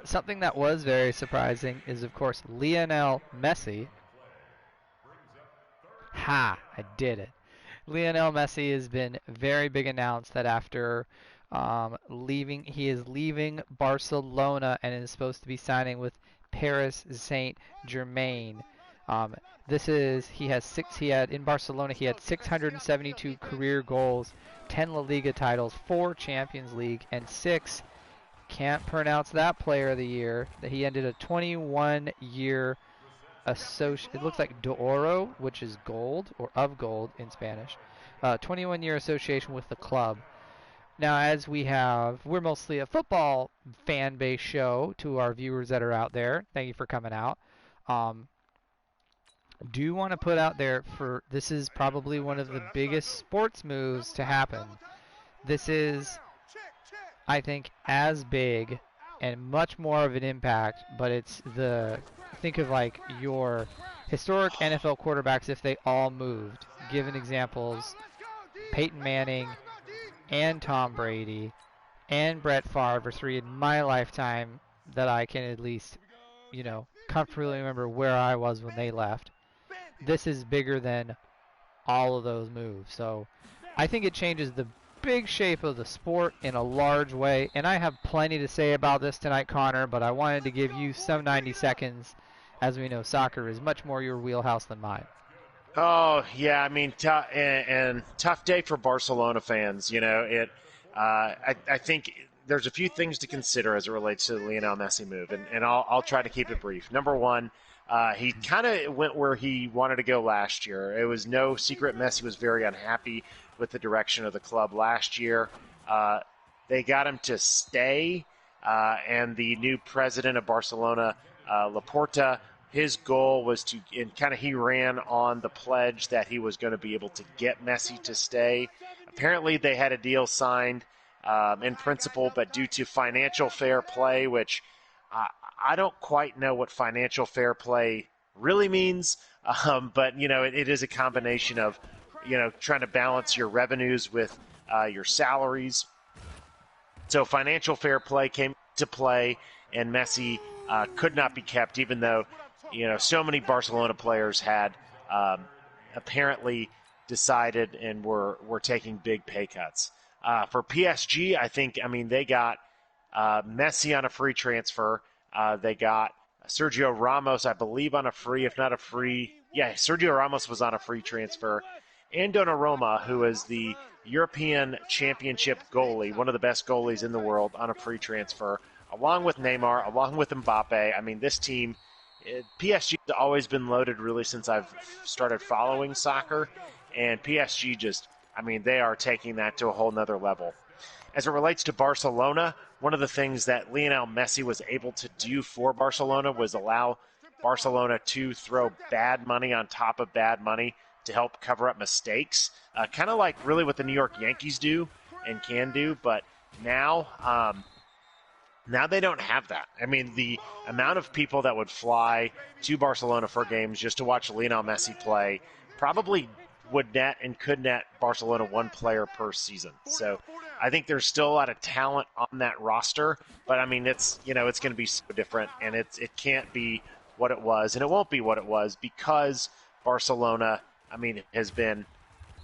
Something that was very surprising is, of course, Lionel Messi. Ha! I did it. Lionel Messi has been very big announced that after he is leaving Barcelona and is supposed to be signing with Paris Saint-Germain. Um, he had in Barcelona he had 672 career goals, 10 La Liga titles, 4 Champions League, and 6, can't pronounce that, player of the year. That he ended a 21-year it looks like de oro, which is gold or of gold in Spanish. 21-year association with the club. Now, we're mostly a football fan base show to our viewers that are out there. Thank you for coming out. Um, do want to put out there this is probably one of the biggest sports moves to happen. This is, I think, as big and much more of an impact, but think of like your historic NFL quarterbacks if they all moved. Given examples, Peyton Manning and Tom Brady and Brett Favre are 3 in my lifetime that I can at least, comfortably remember where I was when they left. This is bigger than all of those moves. So I think it changes the big shape of the sport in a large way. And I have plenty to say about this tonight, Connor, but I wanted to give you some 90 seconds. As we know, soccer is much more your wheelhouse than mine. Oh yeah, I mean, and tough day for Barcelona fans. I think there's a few things to consider as it relates to the Lionel Messi move, and I'll try to keep it brief. Number one, he kind of went where he wanted to go last year. It was no secret Messi was very unhappy with the direction of the club last year. They got him to stay, and the new president of Barcelona, Laporta, his goal was he ran on the pledge that he was going to be able to get Messi to stay. Apparently they had a deal signed in principle, but due to financial fair play, which I don't quite know what financial fair play really means, but, it is a combination of, trying to balance your revenues with your salaries. So financial fair play came to play, and Messi could not be kept, even though, so many Barcelona players had apparently decided and were taking big pay cuts. For PSG, they got Messi on a free transfer. They got Sergio Ramos, I believe, on a free, if not a free. Yeah, Sergio Ramos was on a free transfer. And Donnarumma, who is the European Championship goalie, one of the best goalies in the world, on a free transfer, along with Neymar, along with Mbappe. This team, PSG has always been loaded really since I've started following soccer, and PSG they are taking that to a whole nother level. As it relates to Barcelona, one of the things that Lionel Messi was able to do for Barcelona was allow Barcelona to throw bad money on top of bad money to help cover up mistakes, kind of like really what the New York Yankees do and can do, but now they don't have that. The amount of people that would fly to Barcelona for games just to watch Lionel Messi play probably would net and could net Barcelona one player per season. So I think there's still a lot of talent on that roster, but it's it's going to be so different, and it can't be what it was, and it won't be what it was because Barcelona, has been.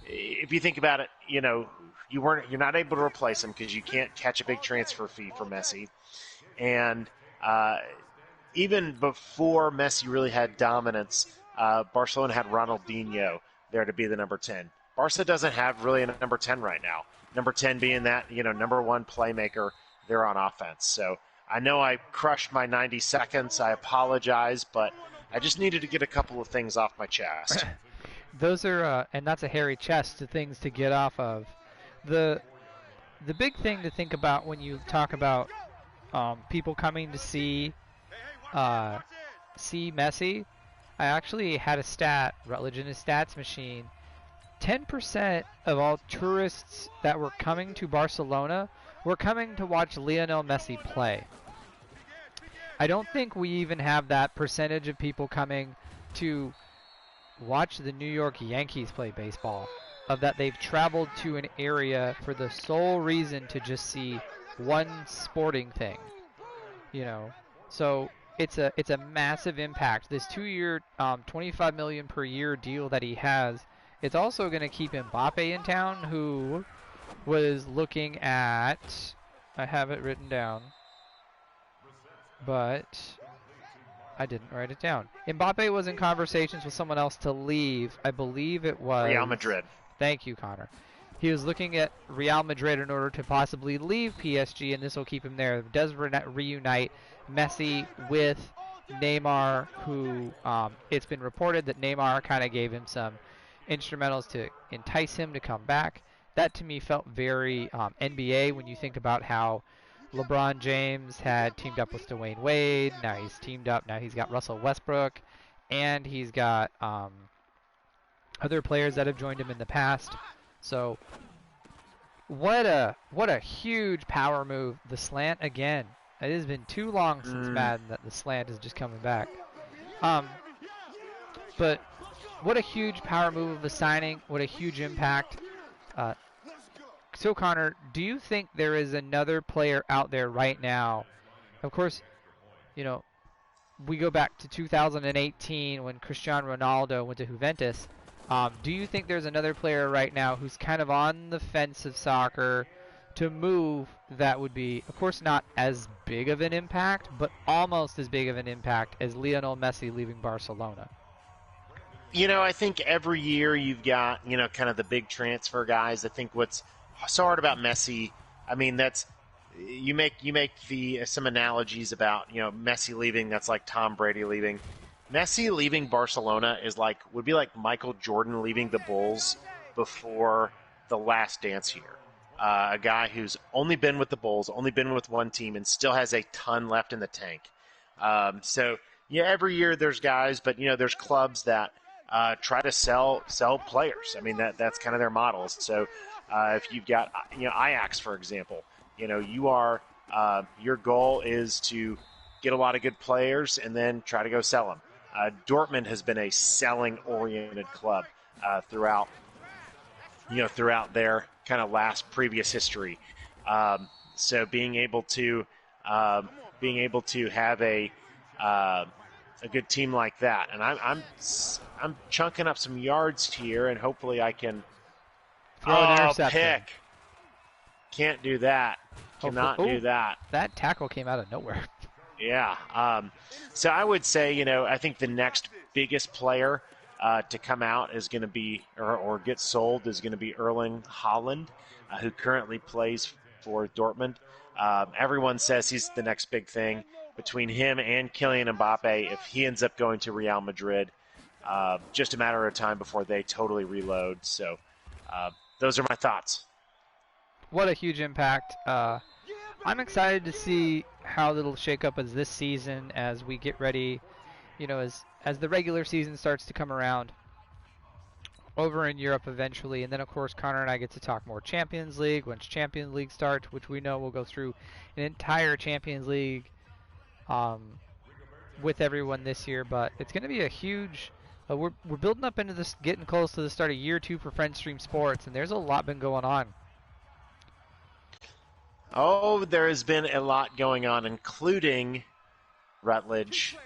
If you think about it, you're not able to replace him because you can't catch a big transfer fee for Messi. And even before Messi really had dominance, Barcelona had Ronaldinho there to be the number 10. Barca doesn't have really a number 10 right now. Number 10 being that, number one playmaker there on offense. So I know I crushed my 90 seconds. I apologize, but I just needed to get a couple of things off my chest. Those are, and that's a hairy chest of things to get off of. The big thing to think about when you talk about people coming to see Messi, I actually had a stat, Rutledge in his stats machine. 10% of all tourists that were coming to Barcelona were coming to watch Lionel Messi play. I don't think we even have that percentage of people coming to watch the New York Yankees play baseball, of that they've traveled to an area for the sole reason to just see one sporting thing. you know. So it's a massive impact. This 2-year, 25 million per year deal that he has, it's also going to keep Mbappe in town, who was looking at, I have it written down, but I didn't write it down. Mbappe was in conversations with someone else to leave. I believe it was Real Madrid. Thank you, Connor. He was looking at Real Madrid in order to possibly leave PSG, and this will keep him there. It does reunite Messi with Neymar, who it's been reported that Neymar kind of gave him some instrumentals to entice him to come back. That to me felt very NBA when you think about how LeBron James had teamed up with Dwayne Wade. Now he's teamed up. Now he's got Russell Westbrook, and he's got other players that have joined him in the past. So what a huge power move. The slant again. It has been too long since Madden that the slant is just coming back. But what a huge power move of a signing. What a huge impact. So Connor, do you think there is another player out there right now? Of course, you know, we go back to 2018 when Cristiano Ronaldo went to Juventus. Do you think there's another player right now who's kind of on the fence of soccer to move that would be, of course, not as big of an impact, but almost as big of an impact as Lionel Messi leaving Barcelona? You know, I think every year you've got, you know, kind of the big transfer guys. I think what's so hard about Messi, I mean, that's you make some analogies about, you know, Messi leaving. That's like Tom Brady leaving. Messi leaving Barcelona would be like Michael Jordan leaving the Bulls before the Last Dance here. A guy who's only been with the Bulls, only been with one team, and still has a ton left in the tank. So yeah, every year there's guys, but you know, there's clubs that try to sell players. I mean, that's kind of their models. So if you've got, you know, Ajax, for example, you know, your goal is to get a lot of good players and then try to go sell them. Dortmund has been a selling-oriented club throughout their kind of previous history. So being able to have a good team like that, and I'm chunking up some yards here, and hopefully I can throw an interception. Pick. Can't do that. Cannot do that. That tackle came out of nowhere. Yeah. So I would say, you know, I think the next biggest player to come out is going to be, or get sold, is going to be Erling Haaland, who currently plays for Dortmund. Everyone says he's the next big thing. Between him and Kylian Mbappe, if he ends up going to Real Madrid, just a matter of time before they totally reload. So those are my thoughts. What a huge impact. I'm excited to see how it'll shake up as this season, as we get ready, you know, as the regular season starts to come around over in Europe eventually. And then, of course, Connor and I get to talk more Champions League once Champions League starts, which we know we'll go through an entire Champions League with everyone this year. But it's going to be a huge we're building up into this, getting close to the start of year 2 for FriendStream Sports, and there's a lot been going on. Oh, there has been a lot going on, including Rutledge